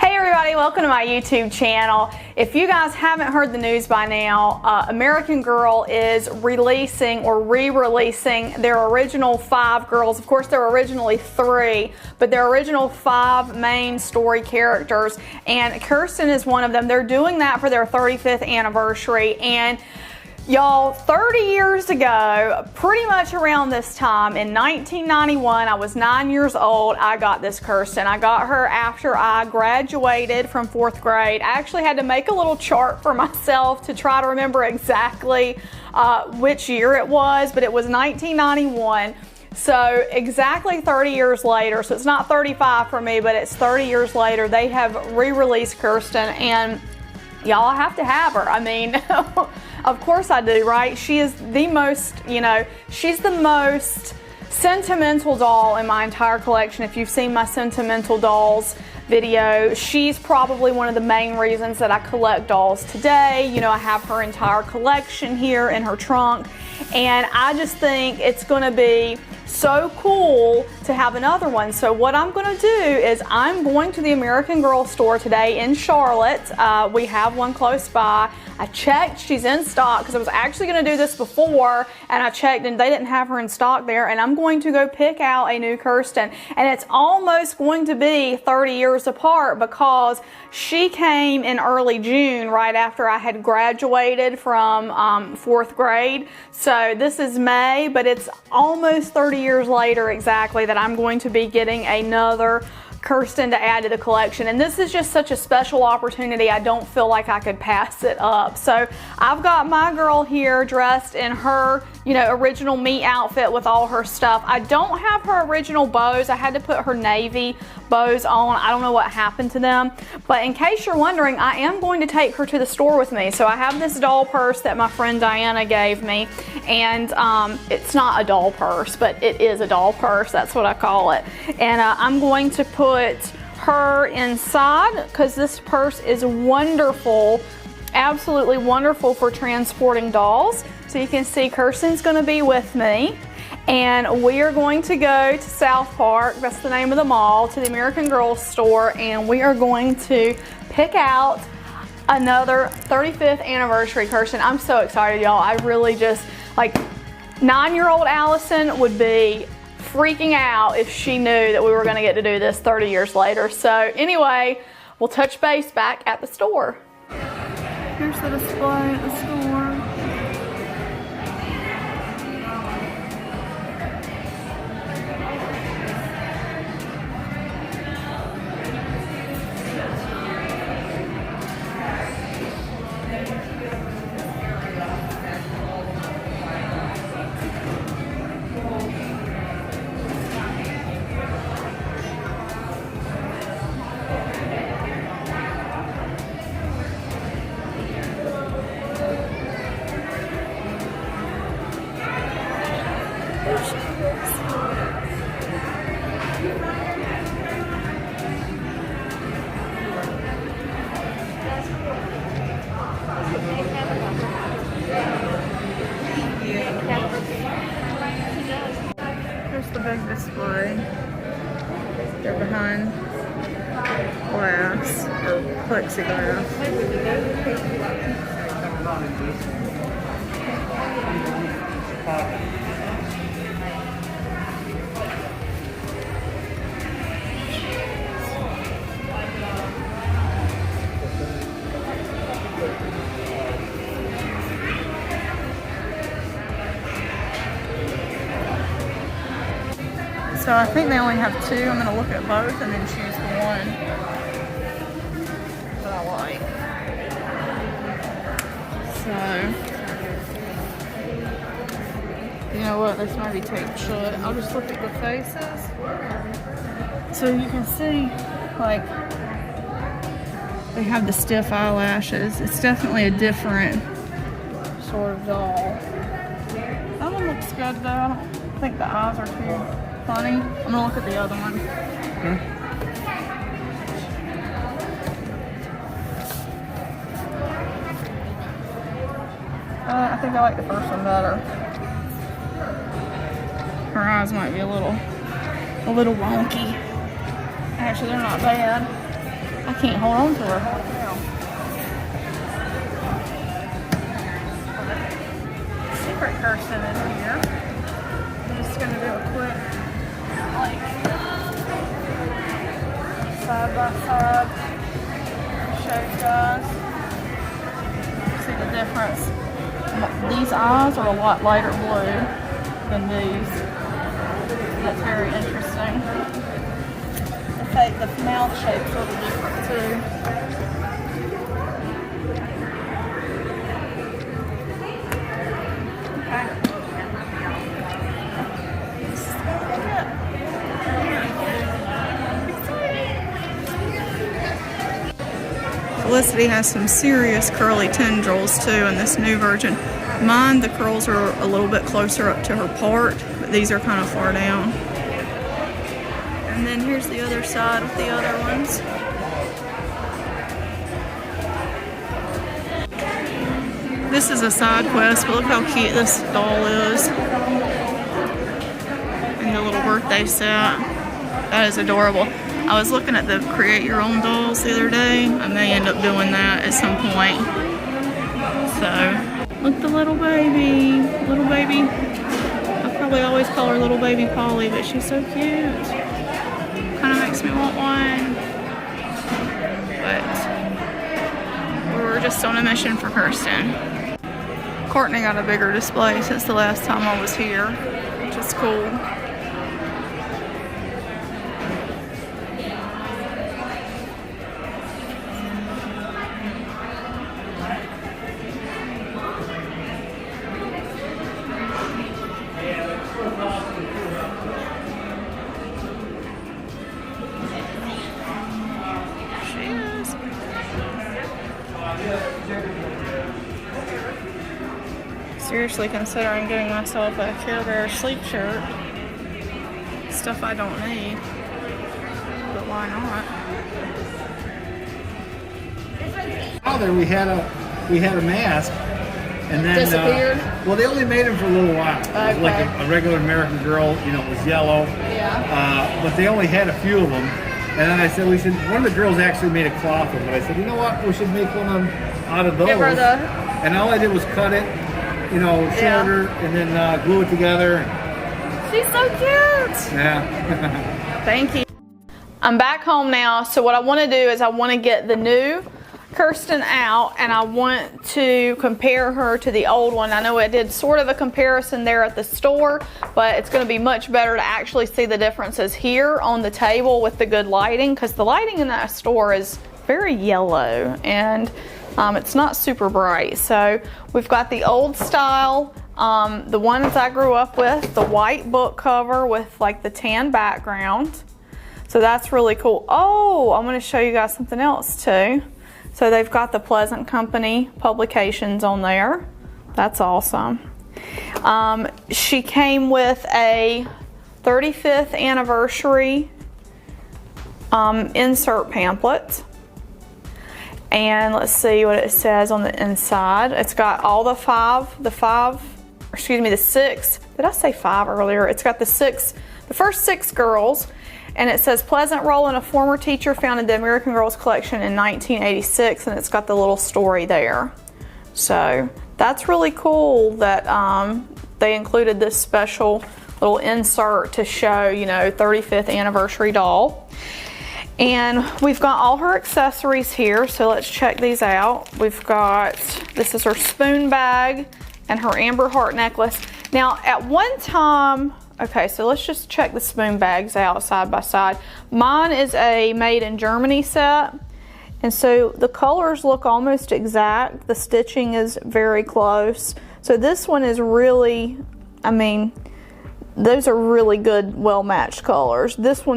Hey everybody, welcome to my YouTube channel. If you guys haven't heard the news by now, American Girl is releasing or re-releasing their original 5 girls. Of course, there were originally 3, but their original 5 main story characters, and Kirsten is one of them. They're doing that for their 35th anniversary, and y'all, 30 years ago, pretty much around this time, in 1991, I was 9 years old, I got this Kirsten. I got her after I graduated from 4th grade. I actually had to make a little chart for myself to try to remember exactly which year it was, but it was 1991. So exactly 30 years later, so it's not 35 for me, but it's 30 years later, they have re-released Kirsten, and y'all have to have her. I mean, of course I do, right? She is the most, she's the most sentimental doll in my entire collection. If you've seen my sentimental dolls video, she's probably one of the main reasons that I collect dolls today. I have her entire collection here in her trunk, and I just think it's gonna be so cool to have another one. So what I'm going to do is I'm going to the American Girl store today in Charlotte. We have one close by. I checked, she's in stock, because I was actually going to do this before, and I checked and they didn't have her in stock there, and I'm going to go pick out a new Kirsten, and it's almost going to be 30 years apart because she came in early June right after I had graduated from 4th grade. So this is May, but it's almost 30 years later exactly that I'm going to be getting another Kirsten to add to the collection, and this is just such a special opportunity. I don't feel like I could pass it up. So I've got my girl here dressed in her original me outfit with all her stuff. I don't have her original bows. I had to put her navy bows on. I don't know what happened to them, but in case you're wondering, I am going to take her to the store with me. So I have this doll purse that my friend Diana gave me, and it's not a doll purse, but it is a doll purse. That's what I call it. And I'm going to put her inside because this purse is wonderful, absolutely wonderful for transporting dolls. So you can see Kirsten's going to be with me, and we are going to go to South Park, that's the name of the mall, to the American Girl store, and we are going to pick out another 35th anniversary Kirsten. I'm so excited, y'all. I really just, 9-year-old Allison would be freaking out if she knew that we were going to get to do this 30 years later. So anyway, we'll touch base back at the store. Here's the display at the store. Here's the big display. They're behind glass or plexiglass. So I think they only have 2. I'm going to look at both and then choose the one that I like. So, you know what, this might be taped shut. I'll just look at the faces. So you can see, they have the stiff eyelashes. It's definitely a different sort of doll. That one looks good though. I don't think the eyes are too funny. I'm gonna look at the other one. Okay. I think I like the first one better. Her eyes might be a little wonky. Actually, they're not bad. I can't hold on to her. Secret Kirsten is here. I'm just gonna do a quick, like, side by side. Show you guys. See the difference. These eyes are a lot lighter blue than these. That's very interesting. The mouth shape's a little different too. Felicity has some serious curly tendrils too in this new version. Mine, the curls are a little bit closer up to her part, but these are kind of far down. And then here's the other side with the other ones. This is a side quest, but look how cute this doll is. And the little birthday set. That is adorable. I was looking at the create your own dolls the other day. I may end up doing that at some point. So, look, the little baby. Little baby. I probably always call her little baby Polly, but she's so cute. Kind of makes me want one. But we're just on a mission for Kirsten. Courtney got a bigger display since the last time I was here, which is cool. Seriously considering getting myself a Care Bear sleep shirt. Stuff I don't need, but why not? Father, we had a mask, and then disappeared. Well, they only made him for a little while. Okay. It was like a regular American Girl, you know, it was yellow. Yeah. But they only had a few of them, and then I said we should. One of the girls actually made a cloth of it. I said, you know what, we should make one out of those. Give her the. And all I did was cut it, you know, shorter, and then glue it together. She's so cute. Yeah. Thank you. I'm back home now, so what I want to do is I want to get the new Kirsten out, and I want to compare her to the old one. I know I did sort of a comparison there at the store, but it's going to be much better to actually see the differences here on the table with the good lighting, because the lighting in that store is very yellow and it's not super bright. So we've got the old style, the ones I grew up with, the white book cover with like the tan background. So that's really cool. Oh, I'm going to show you guys something else too. So they've got the Pleasant Company publications on there. That's awesome. She came with a 35th anniversary insert pamphlet. And let's see what it says on the inside. It's got all the six. Did I say five earlier? It's got the first six girls. And it says Pleasant role in a former teacher founded the American Girls collection in 1986, and it's got the little story there. So that's really cool that they included this special little insert to show, you know, 35th anniversary doll. And we've got all her accessories here, so let's check these out. We've got, this is her spoon bag and her amber heart necklace. Now at one time, okay, so let's just check the spoon bags out side by side. Mine is a made in Germany set, and so the colors look almost exact. The stitching is very close. So this one is really, I mean, those are really good, well-matched colors. This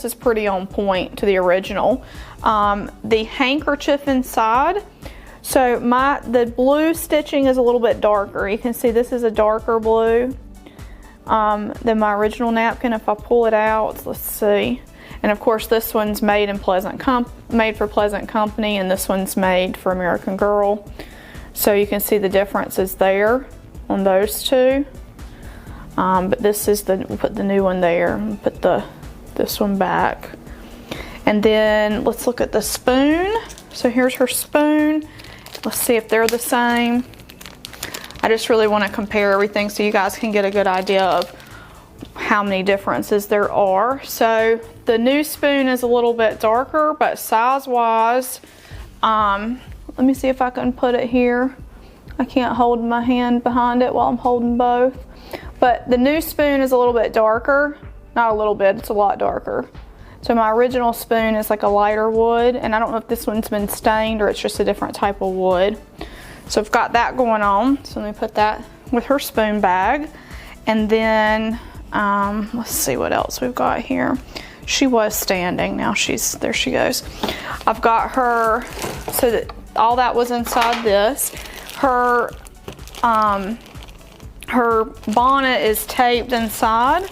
is pretty on point to the original. The handkerchief inside, so the blue stitching is a little bit darker. You can see this is a darker blue than my original napkin. If I pull it out, let's see. And of course, this one's made for Pleasant Company, and this one's made for American Girl. So you can see the differences there on those two. But this is we'll put the new one there and put this one back. And then let's look at the spoon. So here's her spoon. Let's see if they're the same. I just really want to compare everything so you guys can get a good idea of how many differences there are. So the new spoon is a little bit darker, but size-wise, let me see if I can put it here. I can't hold my hand behind it while I'm holding both. But the new spoon is a little bit darker. Not a little bit, it's a lot darker. So my original spoon is like a lighter wood, and I don't know if this one's been stained or it's just a different type of wood. So I've got that going on. So let me put that with her spoon bag. And then, let's see what else we've got here. She was standing, now there she goes. I've got her, so that all that was inside this. Her bonnet is taped inside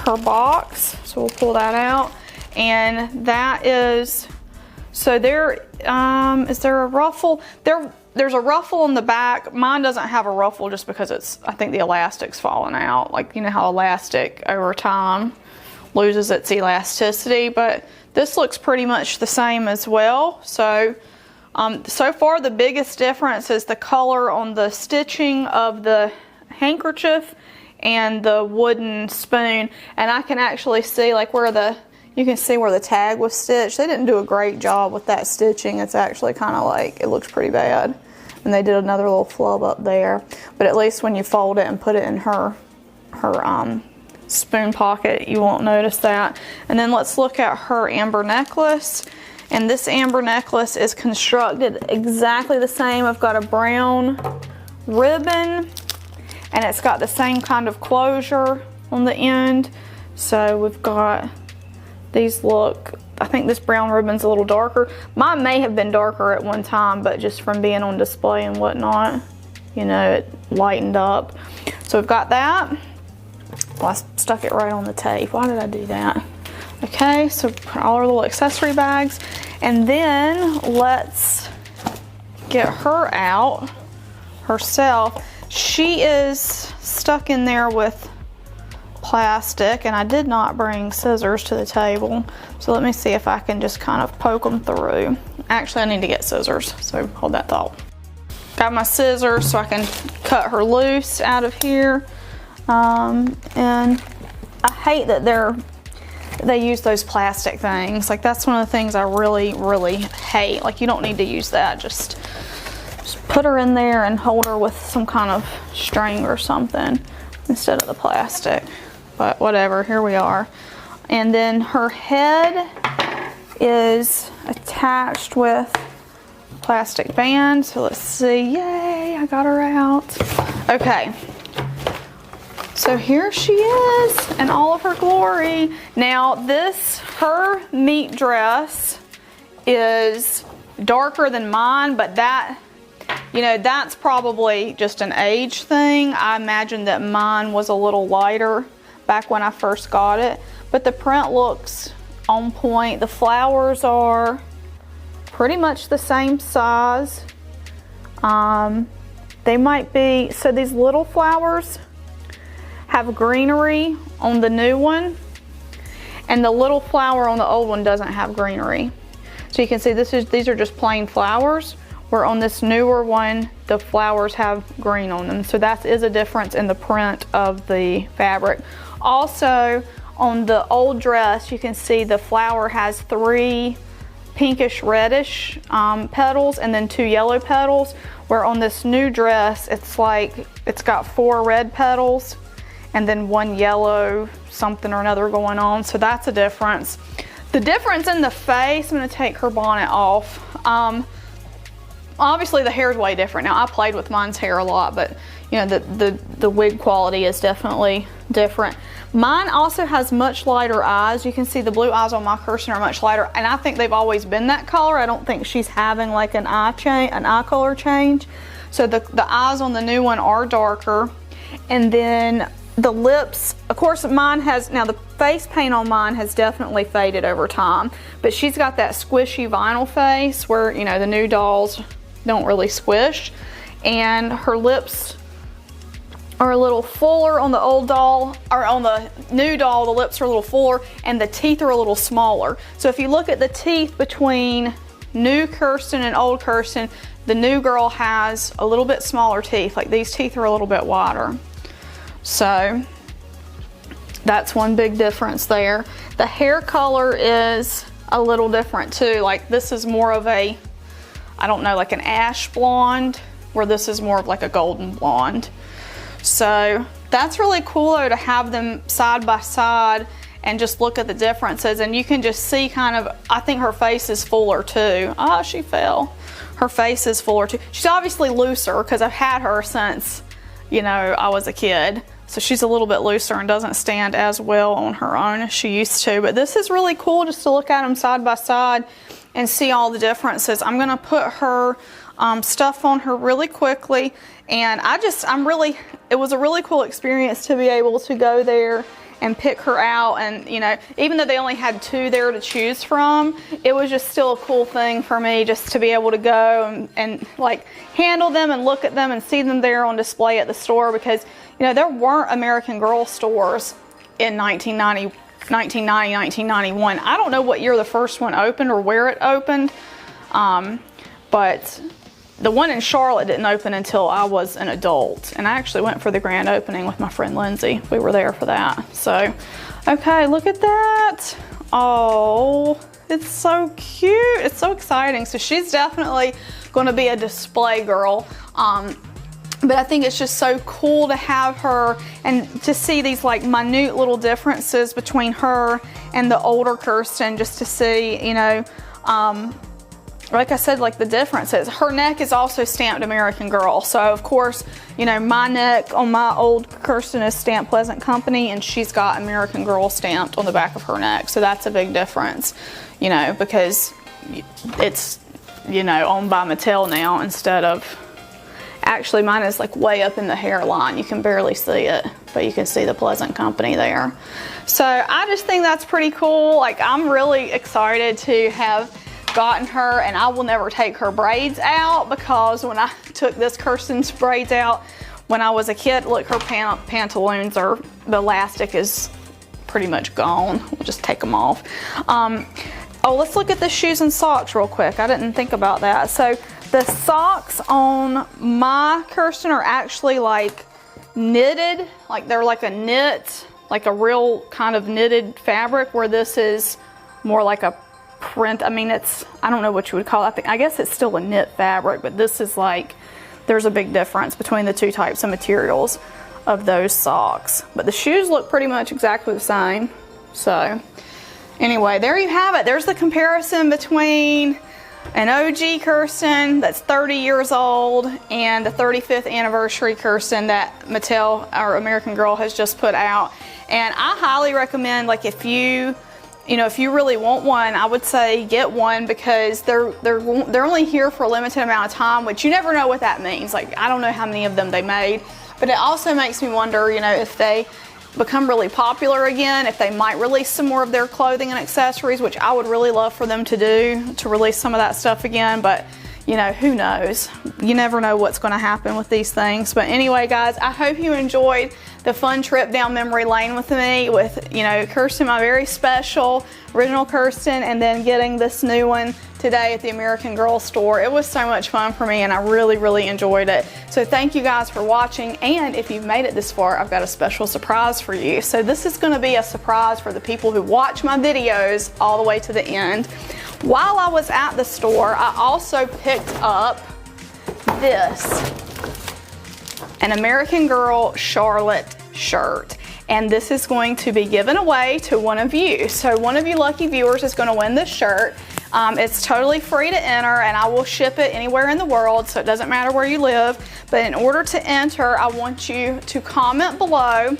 her box, so we'll pull that out. And that is, so there, is there a ruffle? There's a ruffle in the back. Mine doesn't have a ruffle just because I think the elastic's falling out. Like, you know how elastic over time loses its elasticity, but this looks pretty much the same as well. So, so far the biggest difference is the color on the stitching of the handkerchief and the wooden spoon. And I can actually see like you can see where the tag was stitched. They didn't do a great job with that stitching. It's actually kind of like, it looks pretty bad. And they did another little flub up there. But at least when you fold it and put it in her spoon pocket, you won't notice that. And then let's look at her amber necklace. And this amber necklace is constructed exactly the same. I've got a brown ribbon, and it's got the same kind of closure on the end. So we've got these I think this brown ribbon's a little darker. Mine may have been darker at one time, but just from being on display and whatnot, you know, it lightened up. So we've got that. Well, I stuck it right on the tape. Why did I do that? Okay, so put all our little accessory bags. And then let's get her out herself. She is stuck in there with plastic, and I did not bring scissors to the table. So let me see if I can just kind of poke them through. Actually, I need to get scissors, so hold that thought. Got my scissors so I can cut her loose out of here. And I hate that they use those plastic things. Like, that's one of the things I really, really hate. Like, you don't need to use that. Just put her in there and hold her with some kind of string or something instead of the plastic. But whatever, here we are. And then her head is attached with plastic band. So let's see, yay, I got her out. Okay, so here she is in all of her glory. Now her meat dress is darker than mine, but that, you know, that's probably just an age thing. I imagine that mine was a little lighter back when I first got it, but the print looks on point. The flowers are pretty much the same size. They might be, so these little flowers have greenery on the new one, and the little flower on the old one doesn't have greenery. So you can see these are just plain flowers, where on this newer one, the flowers have green on them. So that is a difference in the print of the fabric. Also, on the old dress, you can see the flower has 3 pinkish reddish petals and then 2 yellow petals, where on this new dress, it's got 4 red petals and then 1 yellow something or another going on. So that's a difference. The difference in the face, I'm gonna take her bonnet off. Obviously the hair is way different. Now, I played with mine's hair a lot, but you know, the wig quality is definitely different. Mine also has much lighter eyes. You can see the blue eyes on my Kirsten are much lighter, and I think they've always been that color. I don't think she's having like an eye color change. So the eyes on the new one are darker. And then the lips, of course, mine has, now the face paint on mine has definitely faded over time, but she's got that squishy vinyl face where, you know, the new dolls don't really squish. And her lips are a little fuller on the old doll, or on the new doll, the lips are a little fuller and the teeth are a little smaller. So if you look at the teeth between new Kirsten and old Kirsten, the new girl has a little bit smaller teeth. Like these teeth are a little bit wider. So that's one big difference there. The hair color is a little different too. Like this is more of a, I don't know, like an ash blonde, where this is more of like a golden blonde. So that's really cool though, to have them side by side and just look at the differences. And you can just see kind of, I think her face is fuller too. Oh, she fell. Her face is fuller too. She's obviously looser because I've had her since, you know, I was a kid. So she's a little bit looser and doesn't stand as well on her own as she used to. But this is really cool just to look at them side by side and see all the differences. I'm gonna put her stuff on her really quickly. And it was a really cool experience to be able to go there and pick her out. And you know, even though they only had 2 there to choose from, it was just still a cool thing for me just to be able to go and like handle them and look at them and see them there on display at the store. Because you know, there weren't American Girl stores in 1990, 1991. I don't know what year the first one opened or where it opened, but the one in Charlotte didn't open until I was an adult. And I actually went for the grand opening with my friend Lindsay. We were there for that. So, okay, look at that. Oh, it's so cute. It's so exciting. So she's definitely gonna be a display girl. But I think it's just so cool to have her and to see these like minute little differences between her and the older Kirsten, just to see, you know, like I said, like the differences. Her neck is also stamped American Girl. So of course, you know, my neck on my old Kirsten is stamped Pleasant Company, and she's got American Girl stamped on the back of her neck. So that's a big difference, you know, because it's, you know, owned by Mattel now instead of, actually mine is like way up in the hairline. You can barely see it, but you can see the Pleasant Company there. So I just think that's pretty cool. Like I'm really excited to have gotten her, and I will never take her braids out, because when I took this Kirsten's braids out when I was a kid, look, her pantaloons are, the elastic is pretty much gone. We'll just take them off. Oh, let's look at the shoes and socks real quick. I didn't think about that. So the socks on my Kirsten are actually like knitted, like they're like a knit, like a real kind of knitted fabric, where this is more like a print. I mean, it's, I don't know what you would call it. I guess it's still a knit fabric, but this is like, there's a big difference between the 2 types of materials of those socks. But the shoes look pretty much exactly the same. So anyway, there you have it. There's the comparison between an OG Kirsten that's 30 years old and the 35th anniversary Kirsten that Mattel, or American Girl, has just put out. And I highly recommend, like, if you know, if you really want one, I would say get one, because they're only here for a limited amount of time, which you never know what that means. Like, I don't know how many of them they made, but it also makes me wonder, you know, if they become really popular again, if they might release some more of their clothing and accessories, which I would really love for them to do, to release some of that stuff again. But you know, who knows? You never know what's going to happen with these things. But anyway, guys, I hope you enjoyed the fun trip down memory lane with me, with, you know, Kirsten, my very special original Kirsten, and then getting this new one today at the American Girl store. It was so much fun for me, and I really, really enjoyed it. So thank you guys for watching, and if you've made it this far, I've got a special surprise for you. So this is going to be a surprise for the people who watch my videos all the way to the end. While I was at the store, I also picked up this, an American Girl Charlotte shirt. And this is going to be given away to one of you. So one of you lucky viewers is going to win this shirt. It's totally free to enter, and I will ship it anywhere in the world, so it doesn't matter where you live. But in order to enter, I want you to comment below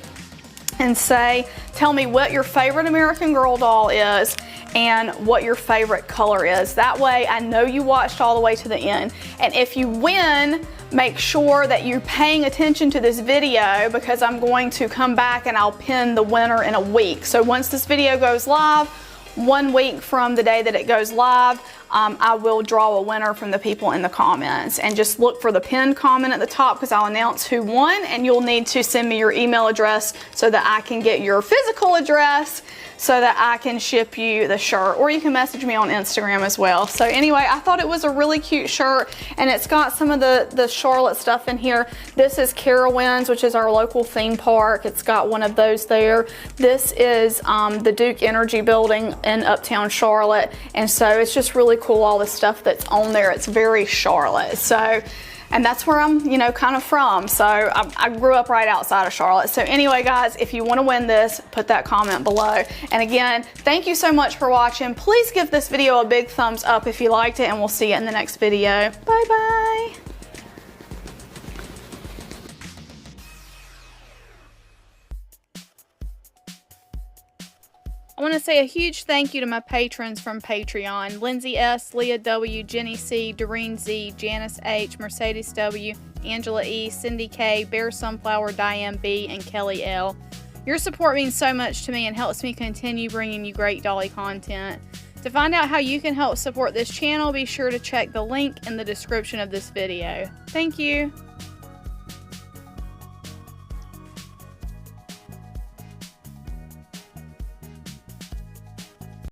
and say, tell me what your favorite American Girl doll is and what your favorite color is. That way I know you watched all the way to the end. And if you win, make sure that you're paying attention to this video, because I'm going to come back and I'll pin the winner in a week. So once this video goes live, 1 week from the day that it goes live, I will draw a winner from the people in the comments. And just look for the pinned comment at the top because I'll announce who won, and you'll need to send me your email address so that I can get your physical address so that I can ship you the shirt, or you can message me on Instagram as well. So anyway, I thought it was a really cute shirt, and it's got some of the Charlotte stuff in here. This is Carowinds, which is our local theme park. It's got one of those there. This is the Duke Energy Building in Uptown Charlotte, and so it's just really cool, all the stuff that's on there. It's very Charlotte. So, and that's where I'm, you know, kind of from. So I grew up right outside of Charlotte. So anyway, guys, if you want to win this, put that comment below. And again, thank you so much for watching. Please give this video a big thumbs up if you liked it, and we'll see you in the next video. Bye-bye. I want to say a huge thank you to my patrons from Patreon: Lindsay S., Leah W., Jenny C., Doreen Z., Janice H., Mercedes W., Angela E., Cindy K., Bear Sunflower, Diane B., and Kelly L. Your support means so much to me and helps me continue bringing you great dolly content. To find out how you can help support this channel, be sure to check the link in the description of this video. Thank you.